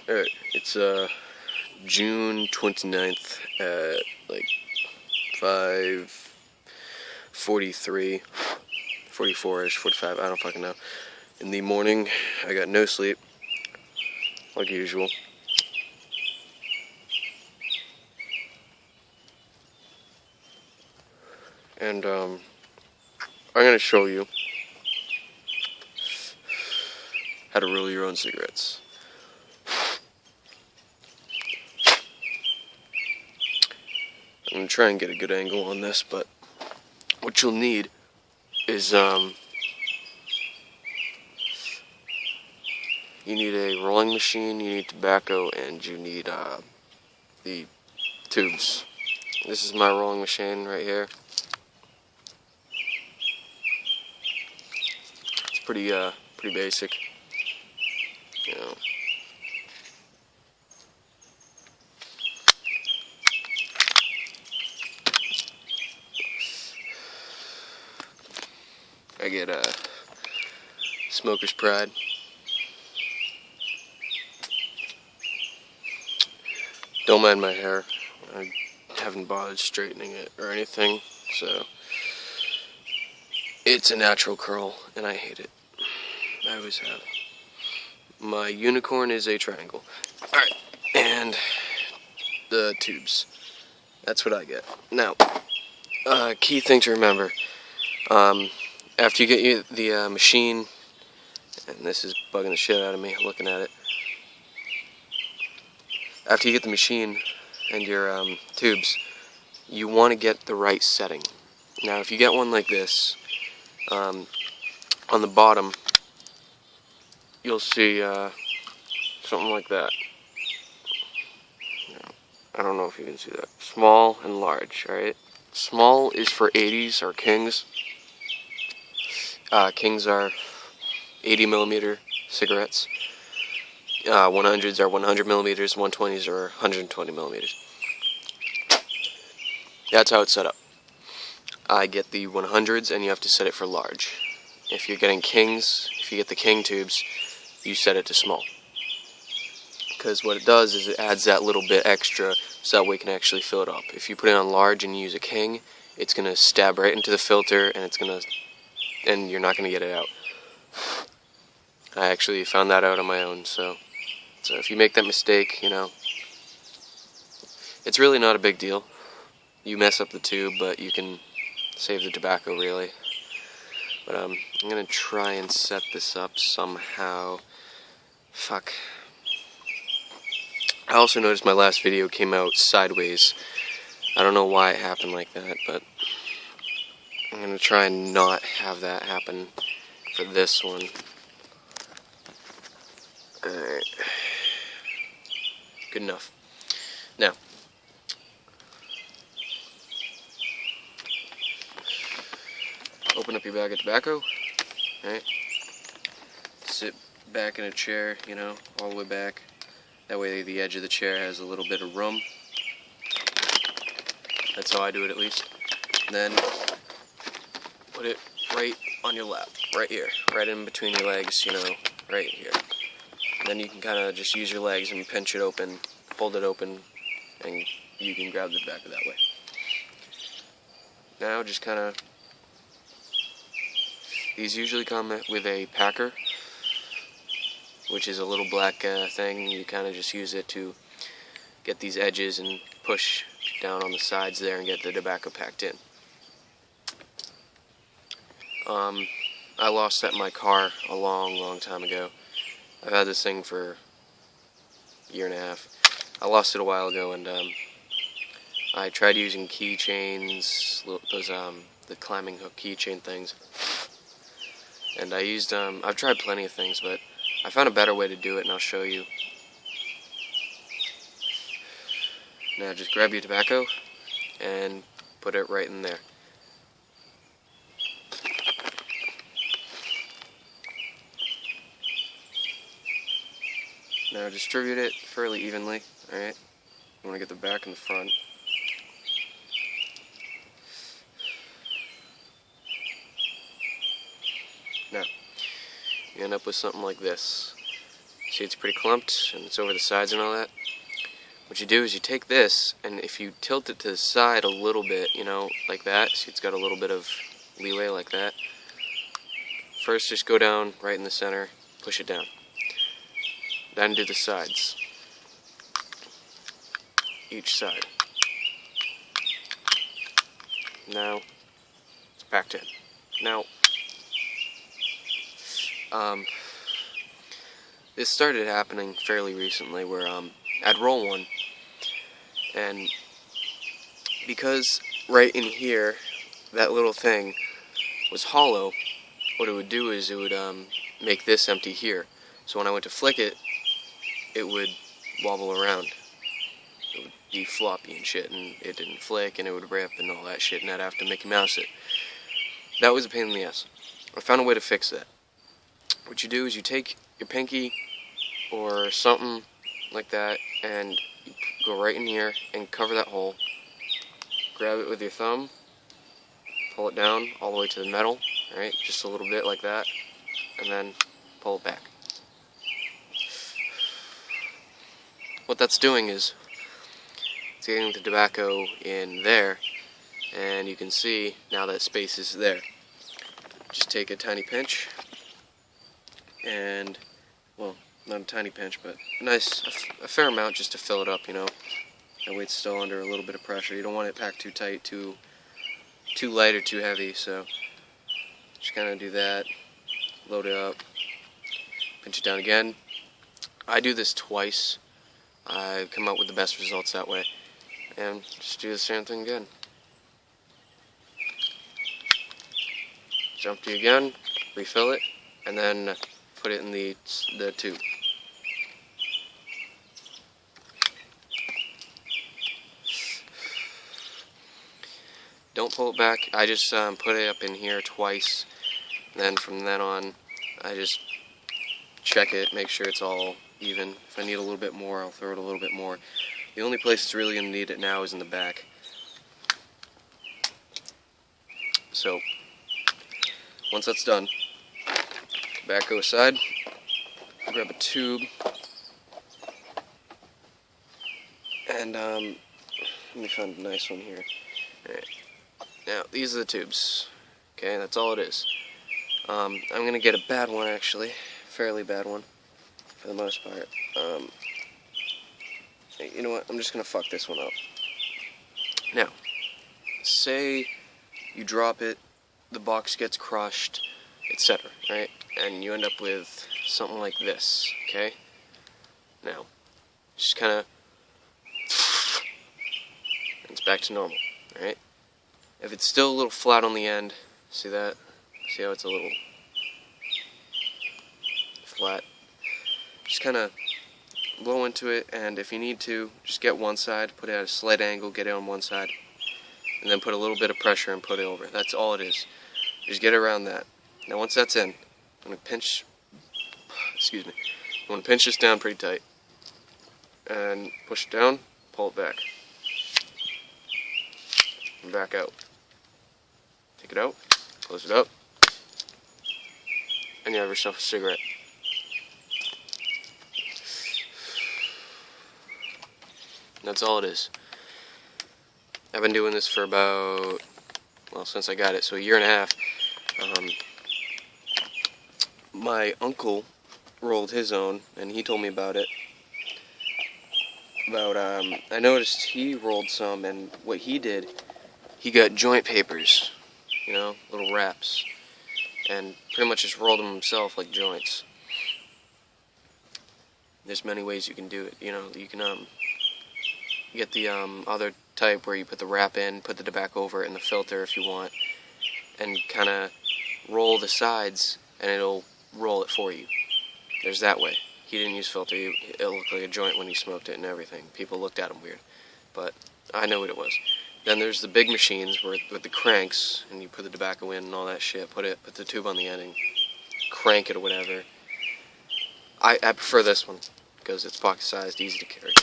Alright, it's June 29th at like 5:43, 44ish, 45, I don't fucking know. In the morning, I got no sleep, like usual. And I'm gonna show you how to roll your own cigarettes. I'm gonna try and get a good angle on this, but what you'll need is you need a rolling machine, you need tobacco, and you need the tubes. This is my rolling machine right here. It's pretty basic, you know. I get smoker's pride. Don't mind my hair. I haven't bothered straightening it or anything, so it's a natural curl, and I hate it. I always have. My unicorn is a triangle. Alright, and the tubes. That's what I get. Now, key thing to remember. After you get the machine, and this is bugging the shit out of me looking at it. After you get the machine and your tubes, you want to get the right setting. Now, if you get one like this, on the bottom, you'll see something like that. I don't know if you can see that. Small and large, alright? Small is for 80s or Kings. Kings are 80 millimeter cigarettes. 100s are 100 millimeters, 120s are 120 millimeters. That's how it's set up. I get the 100s, and you have to set it for large. If you're getting Kings, if you get the King tubes, you set it to small. Because what it does is it adds that little bit extra, so that way you can actually fill it up. If you put it on large and you use a King, it's going to stab right into the filter, and you're not going to get it out. I actually found that out on my own, so if you make that mistake, you know, it's really not a big deal. You mess up the tube, but you can save the tobacco, really. But I'm going to try and set this up somehow. Fuck. I also noticed my last video came out sideways. I don't know why it happened like that, but I'm going to try and not have that happen for this one. Alright. Good enough. Now, open up your bag of tobacco. Alright. Sit back in a chair, you know, all the way back. That way the edge of the chair has a little bit of room. That's how I do it, at least. And then put it right on your lap, right here, right in between your legs, you know, right here. And then you can kind of just use your legs and pinch it open, hold it open, and you can grab the tobacco that way. Now just kind of, these usually come with a packer, which is a little black thing. You kind of just use it to get these edges and push down on the sides there and get the tobacco packed in. I lost that in my car a long time ago. I've had this thing for a year and a half. I lost it a while ago, and I tried using keychains, those the climbing hook keychain things. And I used I've tried plenty of things, but I found a better way to do it, and I'll show you. Now just grab your tobacco and put it right in there. Now distribute it fairly evenly, alright? You want to get the back and the front. Now, you end up with something like this. See, it's pretty clumped, and it's over the sides and all that. What you do is you take this, and if you tilt it to the side a little bit, you know, like that, see it's got a little bit of leeway like that. First, just go down right in the center, push it down. Then do the sides. Each side. Now, it's backed in. Now, this started happening fairly recently where I'd roll one, and because right in here, that little thing was hollow, what it would do is it would make this empty here. So when I went to flick it, it would wobble around. It would be floppy and shit, and it didn't flick, and it would rip and all that shit, and I'd have to Mickey Mouse it. That was a pain in the ass. I found a way to fix that. What you do is you take your pinky or something like that, and you go right in here and cover that hole. Grab it with your thumb, pull it down all the way to the metal, right? Just a little bit like that, and then pull it back. What that's doing is it's getting the tobacco in there, and you can see now that space is there. Just take a tiny pinch, and, well, not a tiny pinch, but a fair amount just to fill it up, you know. That way it's still under a little bit of pressure. You don't want it packed too tight, too light or too heavy, so just kind of do that, load it up, pinch it down again. I do this twice. I come up with the best results that way. And just do the same thing again. Jump to again, refill it, and then put it in the tube. Don't pull it back. I just put it up in here twice, and then from then on I just check it, make sure it's all even. If I need a little bit more, I'll throw it a little bit more. The only place it's really going to need it now is in the back. So once that's done, tobacco aside, grab a tube, and let me find a nice one here. Alright. Now, these are the tubes. Okay, that's all it is. I'm going to get a bad one, actually. Fairly bad one, for the most part. You know what? I'm just going to fuck this one up. Now, say you drop it, the box gets crushed, etc., right? And you end up with something like this, okay? Now, just kind of... it's back to normal, right? If it's still a little flat on the end, see that? See how it's a little flat? Just kind of blow into it, and if you need to, just get one side, put it at a slight angle, get it on one side, and then put a little bit of pressure and put it over. That's all it is. Just get around that. Now once that's in, I'm going to pinch, excuse me, I'm going to pinch this down pretty tight, and push it down, pull it back, and back out. Take it out, close it up, and you have yourself a cigarette. That's all it is. I've been doing this for about, well, since I got it, so a year and a half. My uncle rolled his own, and he told me about it. I noticed he rolled some, and what he did, he got joint papers, you know, little wraps, and pretty much just rolled them himself like joints. There's many ways you can do it, you know. You can get the other type where you put the wrap in, put the tobacco over it in the filter if you want, and kind of roll the sides, and it'll roll it for you. There's that way. He didn't use filter. It looked like a joint when he smoked it and everything. People looked at him weird, but I know what it was. Then there's the big machines where with the cranks, and you put the tobacco in and all that shit. Put the tube on the end and crank it or whatever. I prefer this one because it's pocket sized, easy to carry.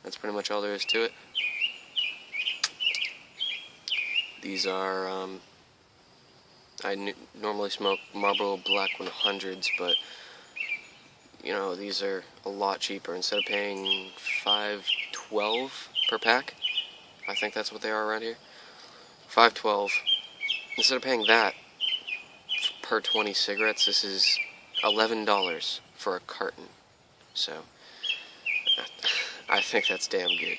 That's pretty much all there is to it. These are, I normally smoke Marlboro Black 100s, but you know, these are a lot cheaper. Instead of paying $5.12 per pack, I think that's what they are around here, $5.12. Instead of paying that per 20 cigarettes, this is $11 for a carton. So I think that's damn good.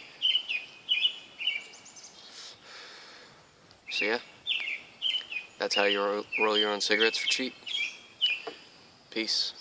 So yeah, that's how you roll your own cigarettes for cheap. Peace.